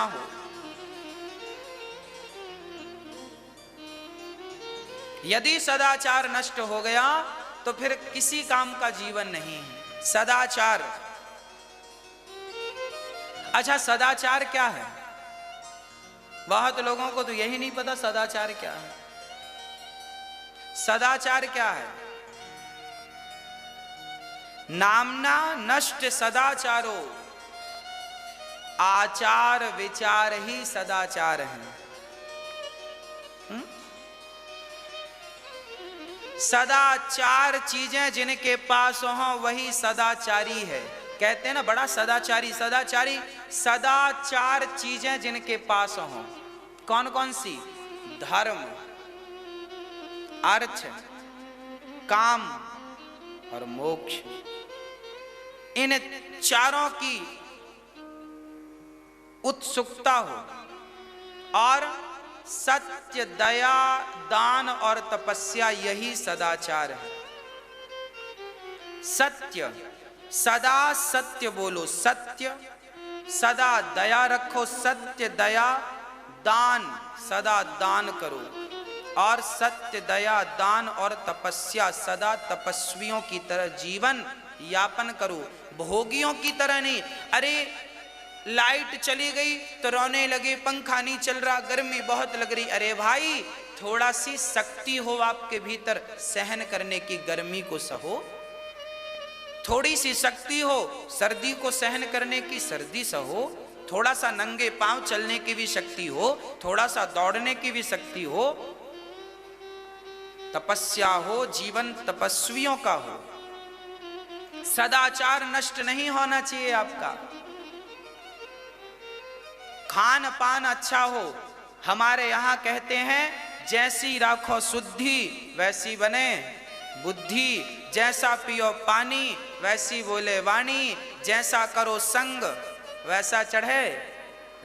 ना हो। यदि सदाचार नष्ट हो गया तो फिर किसी काम का जीवन नहीं है। सदाचार, अच्छा सदाचार क्या है? बहुत लोगों को तो यही नहीं पता सदाचार क्या है। सदाचार क्या है? नामना नष्ट सदाचारो, आचार विचार ही सदाचार है। सदाचार चीजें जिनके पास हो वही सदाचारी है। कहते हैं ना बड़ा सदाचारी, सदाचारी सदाचार चीजें जिनके पास हो। कौन कौन सी? धर्म, अर्थ, काम और मोक्ष। इन चारों की उत्सुकता हो और सत्य, दया, दान और तपस्या, यही सदाचार है। सत्य, सदा सत्य बोलो, सत्य, सदा दया रखो, सत्य दया, दान, सदा दान करो, और सत्य दया दान और तपस्या, सदा तपस्वियों की तरह जीवन यापन करो, भोगियों की तरह नहीं। अरे लाइट चली गई तो रोने लगे, पंखा नहीं चल रहा, गर्मी बहुत लग रही। अरे भाई थोड़ा सी शक्ति हो आपके भीतर सहन करने की, गर्मी को सहो। थोड़ी सी शक्ति हो सर्दी को सहन करने की, सर्दी सहो। थोड़ा सा नंगे पांव चलने की भी शक्ति हो, थोड़ा सा दौड़ने की भी शक्ति हो। तपस्या हो, जीवन तपस्वियों का हो। सदाचार नष्ट नहीं होना चाहिए आपका। खान पान अच्छा हो। हमारे यहाँ कहते हैं जैसी राखो शुद्धि वैसी बने बुद्धि, जैसा पियो पानी वैसी बोले वाणी, जैसा करो संग वैसा चढ़े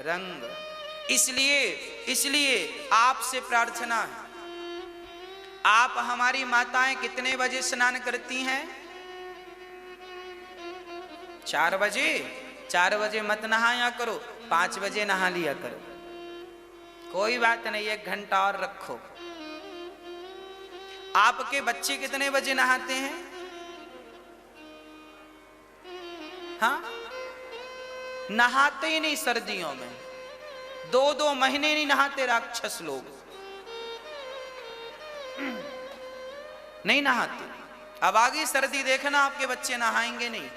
रंग। इसलिए आपसे प्रार्थना है, आप हमारी माताएं कितने बजे स्नान करती हैं? 4 बजे। 4 बजे मत नहाया करो, 5 बजे नहा लिया करो। कोई बात नहीं, 1 घंटा और रखो। आपके बच्चे कितने बजे नहाते हैं? हाँ, नहाते ही नहीं सर्दियों में। 2-2 महीने नहीं नहाते राक्षस लोग, नहीं नहाते। अब आगे सर्दी देखना आपके बच्चे नहाएंगे नहीं।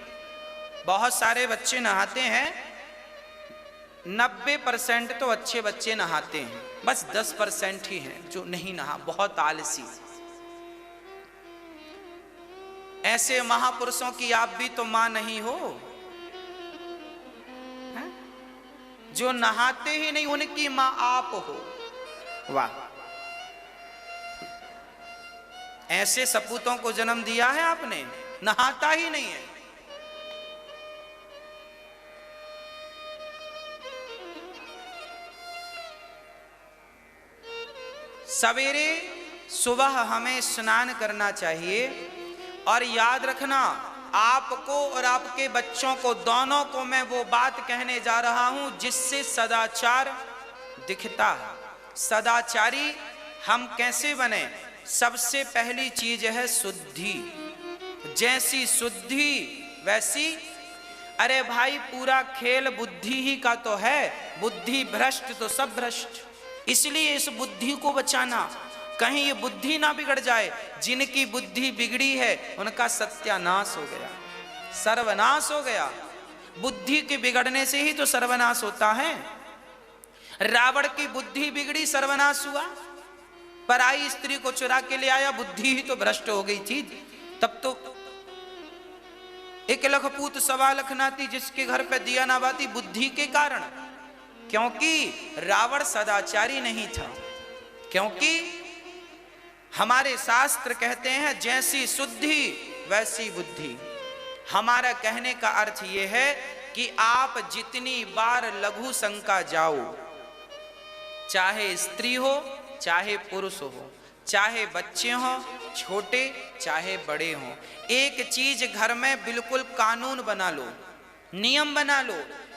बहुत सारे बच्चे नहाते हैं, 90% तो अच्छे बच्चे नहाते हैं, बस 10% ही हैं जो नहीं नहा, बहुत आलसी। ऐसे महापुरुषों की आप भी तो मां नहीं हो, है? जो नहाते ही नहीं उनकी मां आप हो। वाह, ऐसे सपूतों को जन्म दिया है आपने, नहाता ही नहीं है। सवेरे सुबह हमें स्नान करना चाहिए। और याद रखना, आपको और आपके बच्चों को, दोनों को मैं वो बात कहने जा रहा हूं जिससे सदाचार दिखता है। सदाचारी हम कैसे बने? सबसे पहली चीज है शुद्धि। जैसी शुद्धि वैसी, अरे भाई पूरा खेल बुद्धि ही का तो है, बुद्धि भ्रष्ट तो सब भ्रष्ट। इसलिए इस बुद्धि को बचाना, कहीं ये बुद्धि ना बिगड़ जाए। जिनकी बुद्धि बिगड़ी है उनका सत्यानाश हो गया, सर्वनाश हो गया। बुद्धि के बिगड़ने से ही तो सर्वनाश होता है। रावण की बुद्धि बिगड़ी, सर्वनाश हुआ। पराई स्त्री को चुरा के ले आया, बुद्धि ही तो भ्रष्ट हो गई थी। तब तो 1 लाख पूत 1.25 लाख नाती, जिसके घर पे दिया ना बाती, बुद्धि के कारण। क्योंकि रावण सदाचारी नहीं था। क्योंकि हमारे शास्त्र कहते हैं जैसी शुद्धि वैसी बुद्धि। हमारा कहने का अर्थ यह है कि आप जितनी बार लघु शंका जाओ, चाहे स्त्री हो चाहे पुरुष हो, चाहे बच्चे हों छोटे चाहे बड़े हों, एक चीज घर में बिल्कुल कानून बना लो, नियम बना लो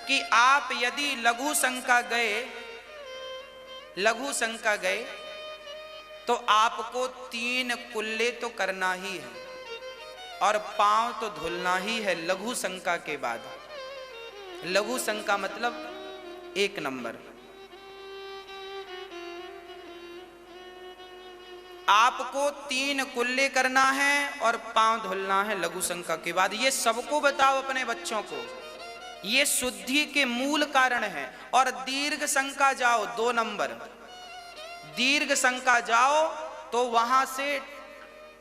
कि आप यदि लघु शंका गए तो आपको 3 कुल्ले तो करना ही है और पांव तो धुलना ही है लघु शंका के बाद। लघु शंका मतलब 1 नंबर। आपको 3 कुल्ले करना है और पांव धुलना है लघु शंका के बाद। ये सबको बताओ अपने बच्चों को, ये शुद्धि के मूल कारण है। और दीर्घ शंका जाओ 2 नंबर। दीर्घ शंका जाओ तो वहां से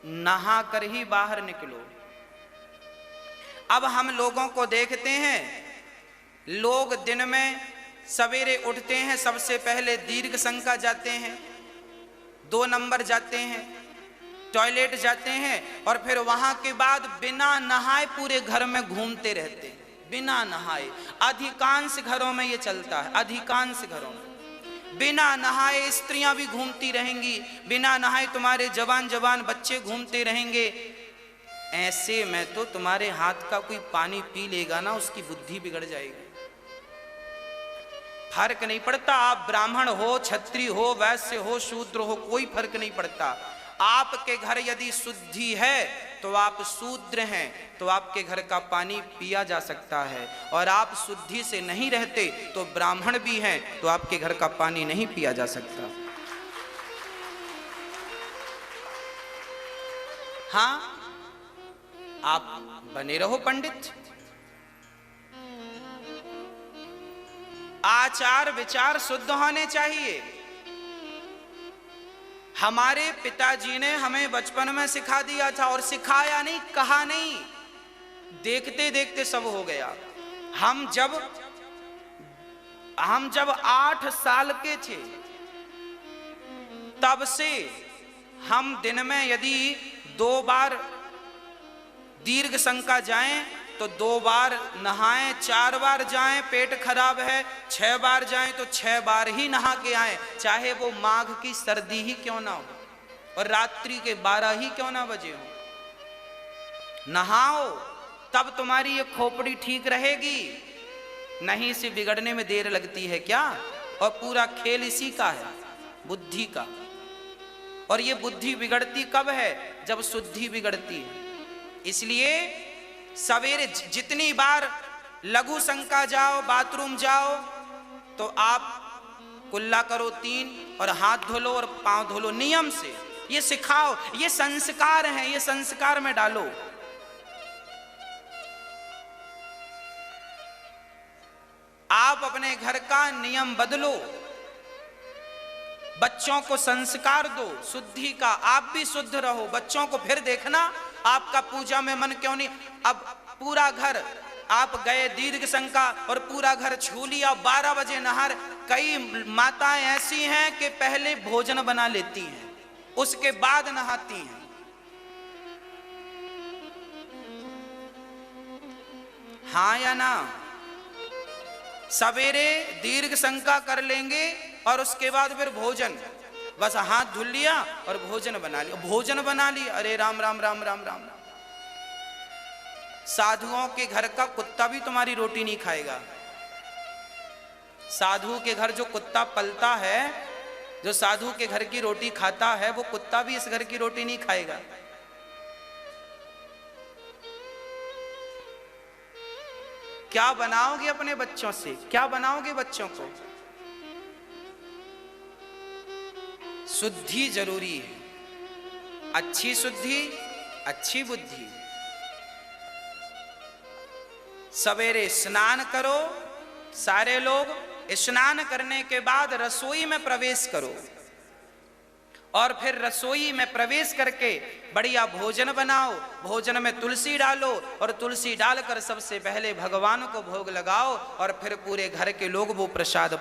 नहा कर ही बाहर निकलो। अब हम लोगों को देखते हैं, लोग दिन में सवेरे उठते हैं, सबसे पहले दीर्घ शंका जाते हैं, 2 नंबर जाते हैं, टॉयलेट जाते हैं और फिर वहां के बाद बिना नहाए पूरे घर में घूमते रहते हैं, बिना नहाए। अधिकांश घरों में ये चलता है, अधिकांश घरों में बिना नहाए स्त्रियां भी घूमती रहेंगी, बिना नहाए तुम्हारे जवान जवान बच्चे घूमते रहेंगे। ऐसे में तो तुम्हारे हाथ का कोई पानी पी लेगा ना, उसकी बुद्धि बिगड़ जाएगी। फर्क नहीं पड़ता आप ब्राह्मण हो, क्षत्रिय हो, वैश्य हो, शूद्र हो, कोई फर्क नहीं पड़ता। आपके घर यदि शुद्धि है तो आप शूद्र हैं तो आपके घर का पानी पिया जा सकता है, और आप शुद्धि से नहीं रहते तो ब्राह्मण भी हैं तो आपके घर का पानी नहीं पिया जा सकता। हाँ, आप बने रहो पंडित। आचार विचार शुद्ध होने चाहिए। हमारे पिताजी ने हमें बचपन में सिखा दिया था, और सिखाया नहीं, कहा नहीं, देखते देखते सब हो गया। हम जब 8 साल के थे तब से हम दिन में यदि 2 बार दीर्घ शंका जाएं तो 2 बार नहाएं, 4 बार जाएं पेट खराब है, 6 बार जाएं तो 6 बार ही नहा के आएं, चाहे वो माघ की सर्दी ही क्यों ना हो और रात्रि के 12 ही क्यों ना बजे हो। नहाओ, तब तुम्हारी ये खोपड़ी ठीक रहेगी। नहीं इसे बिगड़ने में देर लगती है क्या? और पूरा खेल इसी का है, बुद्धि का। और ये बुद्धि बिगड़ती कब है? जब शुद्धि बिगड़ती है। इसलिए सवेरे जितनी बार लघु शंका जाओ, बाथरूम जाओ, तो आप कुल्ला करो 3 और हाथ धो और पांव धो नियम से। ये सिखाओ, ये संस्कार हैं, ये संस्कार में डालो। आप अपने घर का नियम बदलो, बच्चों को संस्कार दो शुद्धि का। आप भी शुद्ध रहो, बच्चों को फिर देखना आपका पूजा में मन क्यों नहीं। अब पूरा घर आप गए दीर्घ शंका और पूरा घर छू लिया, 12 बजे नहर। कई माताएं ऐसी हैं कि पहले भोजन बना लेती हैं, उसके बाद नहाती हैं। हाँ या ना? सवेरे दीर्घ शंका कर लेंगे और उसके बाद फिर भोजन, बस हाथ धुल लिया और भोजन बना लिया। भोजन बना लिया, अरे राम राम राम राम राम। साधुओं के घर का कुत्ता भी तुम्हारी रोटी नहीं खाएगा। साधु के घर जो कुत्ता पलता है, जो साधु के घर की रोटी खाता है, वो कुत्ता भी इस घर की रोटी नहीं खाएगा। क्या बनाओगे अपने बच्चों से? क्या बनाओगे बच्चों को? शुद्धि जरूरी है, अच्छी शुद्धि, अच्छी बुद्धि। सवेरे स्नान करो, सारे लोग स्नान करने के बाद रसोई में प्रवेश करो और फिर रसोई में प्रवेश करके बढ़िया भोजन बनाओ। भोजन में तुलसी डालो और तुलसी डालकर सबसे पहले भगवान को भोग लगाओ और फिर पूरे घर के लोग वो प्रसाद